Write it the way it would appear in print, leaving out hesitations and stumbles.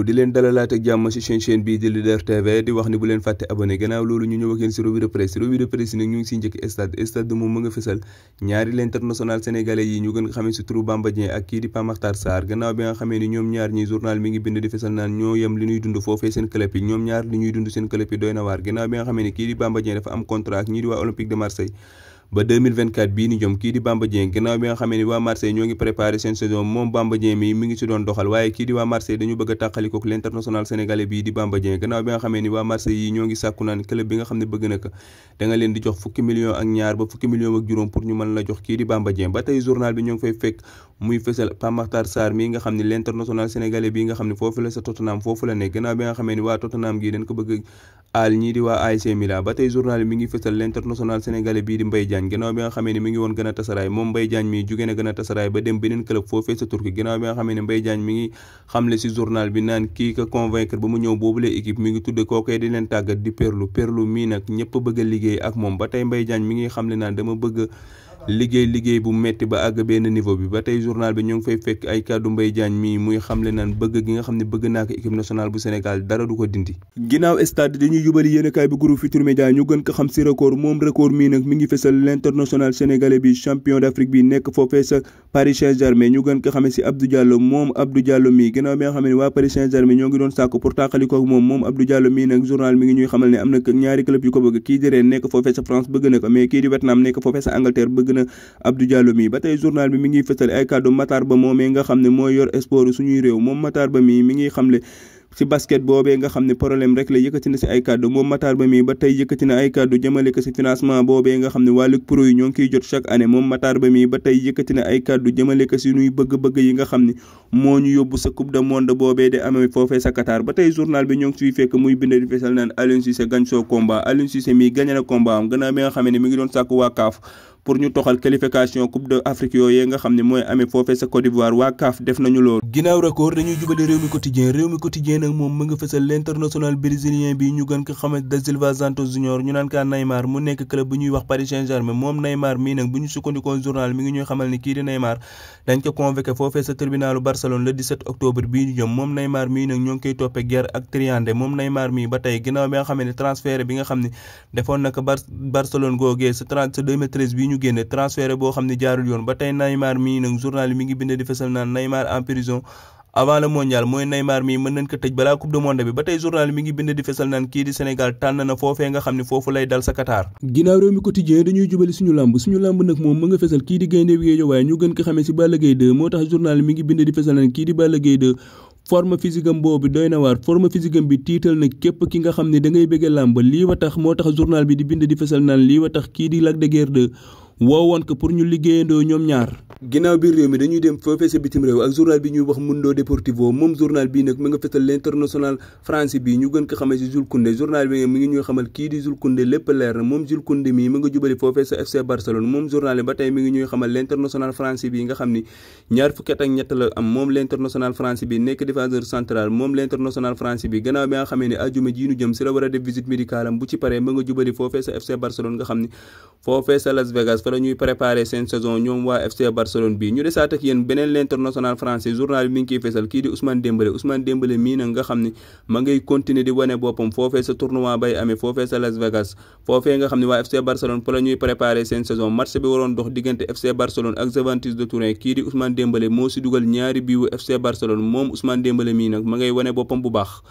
nuyu di leen dalalaat ak jàmm ci chaîne bii di Leader TV di wax ni bu leen fàtte abonné gannaaw loolu ñu ñëw ak yéen ci revue de presse nag ñu ngi ci njëkk stade moom mu nga fësal ñaari l'international sénégalais yi ñu gën nga xamee ci turu Bamba Dieng ak kii di Pape Makhtar Sarr gannaaw bi nga xamee ni ñoom ñaar ñi journal mi ngi bind di fësal naan ñoo yem li ñuy dund foofee seen club yi ñoom ñaar li ñuy dund seen club yi doy na waar gannaaw bi nga xamee ni kii di Bamba Dieng dafa am contrat ak ñii di waa Olympique de Marseille ba 2024 bii ni jëm kii di Bamba Dieng gannaaw bi nga xamee ni waa Marseille ñoo ngi préparé seen saison moom Bamba Dieng mi ngi ci doon doxal waaye kii di waa Marseille dañu bëgg a tàqalikook l'international sénégalais bii di Bamba Dieng gannaaw bi nga xamee ni waa Marseille yi ñoo ngi sàkku naan club bi nga xam ne bëgg na ko da nga leen di jox fukki millions ak ñaar ba fukki millions ak juróom pour ñu mën la jox kii di Bamba Dieng ba tey journal bi ñoo ngi fay fekk muy fësal Pape Makhtar Sarr mi nga xam ne l'international sénégalais bii nga xam ne foofu la sa Tottenham foofu la nekk gannaaw bi nga xamee ni waa Tottenham gii dañ ko bëgg aal ñii di waa AC Milan ba tey journal bi mi ngi fësal l'international sénégalais bii di Mbaye Diagne gannaaw bi nga xamee ni mi ngi woon Galatasaray moom Mbaye Diagne mi jugee na Galatasaray ba dem beneen club foofee sa Turquie gannaaw bi nga xamee ne Mbaye Diagne mi ngi xamle ci journal bi naan kii ko convaincre ba mu ñëw boobule équipe mi ngi tudde kookee di leen tàggat di Perlu mii nag ñëpp bëgg a liggéey ak moom ba tey Mbaye Diagne mi ngi xamle naan dama bëgg liggéey bu metti ba àgg benn niveau bi ba tey journal bi ñu ngi fay fekk ay kàddu Mbaye Diagne mi muy xamle naan bëgg gi nga xam ne bëgg naa ko équipe nationale bu Sénégal dara du ko dindi. Ginnaaw stade dañuy jubali yéenekaay bi groupe Futurs Médias ñu gën ko xam ci record moom record mii nag mi ngi fesal l'international sénégalais bi champion d'Afrique bi nekk foofee sa Paris Saint-Germain ñu gën ko xamee ci Abdou Diallo moom Abdou Diallo mii ginnaaw bi nga xam ne waa Paris Saint-Germain ñoo ngi doon sàkku pour tàqaliko ak moom Abdou Diallo mii nag journal mi ngi ñuy xamal ne am na ñaari club yu ko bëgg kii di Rennes nekk foofee sa France bëgg na ko mais kii di Vietnam nekk foofee sa Angleterre bëgg na Abdou Diallo mi ba tey journal bi mi ngi fësal ay kàddu Matar Ba moomee nga xam ne mooy yor sport suñuy réew moom Matar Ba mi ngi xamle ci basket boobee nga xam ne problème rek la yëkkati na ci ay kàddu moom Matar Ba mi ba tey yëkkati na ay kàddu jëmale ko ci financement boobee nga xam ne waa Ligue Pro yi ñoo ngi koy jot chaque année moom Matar Ba mi ba tey yëkkati na ay kàddu jëmale ko ci nuy bëgg-bëgg yi nga xam ne moo ñu yóbbu sa coupe du monde boobee de amee foofee sa Qatar ba tey journal bi ñoo ngi ciy fekk muy bind di fesal naan Aliou Cissé gagne son combat Aliou Cissé mi gagné na combat am gannaaw bi nga xam ne mi ngi doon sàkku waa CAF pour ñu toxal qualification coupe d'Afrique yooyee nga xam ne mooy amee foofee sa Côte d'Ivoire waa CAF def nañu loolu. Ginnaaw record dañuy jubali réew mi quotidien nag moom mu nga fësal l'international brésilien bi ñu gën ko xamante da Silva Santos Junior ñu naan kaa Neymar mu nekk club bu ñuy wax Paris Saint-Germain moom Neymar mii nag bu ñu sukkandikoo journal mi ngi ñuy xamal ni kii di Neymar dañ ko convoqué foofee sa tribunalu Barcelone le 17 octobre bii ñu jëm moom Neymar mii nag ñoo ngi koy toppee guerre ak triande moom Neymar mii ba tey ginnaaw bi nga xam ne transfert bi nga xam ne defoon na ko Barcelone googee sa 2013 bii ñu génne transfert boo xam ne jaarul yoon ba tey Neymar mii nag journal yi mi ngi bind di fesal naan Neymar en prison avant le mondial mooy Neymar mii mën nañ ko tëj balaa coupe du monde bi ba tey journal mi ngi bind di fesal naan kii di Sénégal tànn na foofee nga xam ne foofu lay dal sa Qatar. Ginnaaw réew mi quotidien dañuy jubali suñu lamb nag moom mu nga fesal kii di Gaynde Guédiawaye ñu gën ko xamee ci Balla Gaye 2 moo tax journal mi ngi bind di fesal naan kii di Balla Gaye 2 forme physique am boobu doy na waar forme physique am bi tiital na képp ki nga xam ne da ngay bëgg làmb lii wa tax moo tax journal bi di bind di fesal naan lii wa tax kii di Lac de Guiers 2 woowoon ko pour ñu liggéeyandoo ñoom ñaar. Ginnaaw biir réew mi dañuy dem foofee sa bitim réew ak journal bi ñuy wax Mundo Deportivo moom journal bii nag mu nga fesal l'international français bi ñu gën ko xamee ci Jules Koundé journal bi mi ngi ñuy xamal kii di Jules Koundé lépp leer na moom Jules Koundé mii mu nga jubali foofee sa FC Barcelone moom journal bi ba tey mi ngi ñuy xamal l'international français bi nga xam ni ñaar fukki at ak ñett la am moom l'international français bi nekk défenseur central moom l'international français bi gannaaw bi nga xamee ne ajuma ji ñu jëm ci la war a def visite médicale am bu ci paree mu nga jubali foofee sa FC Barcelone nga xam ni foofee sa Las Vegas fa la ñuy préparer seen saison ñoom waa FC Barcelone bi ñu desaat ak yéen beneen l'international français journal bi mi ngi koy fesal kii di Ousmane Dembélé mii nag nga xam ne ma ngay continuer di wane boppam foofee sa tournoi bay amee foofee sa Las Vegas foofee nga xam ne waa FC Barcelone fa la ñuy préparer seen saison match bi waroon dox diggante FC Barcelone ak Juventus de Turin kii di Ousmane Dembélé moo ci dugal ñaari biiwu FC Barcelone moom Ousmane Dembélé mii nag ma ngay wane boppam bu baax.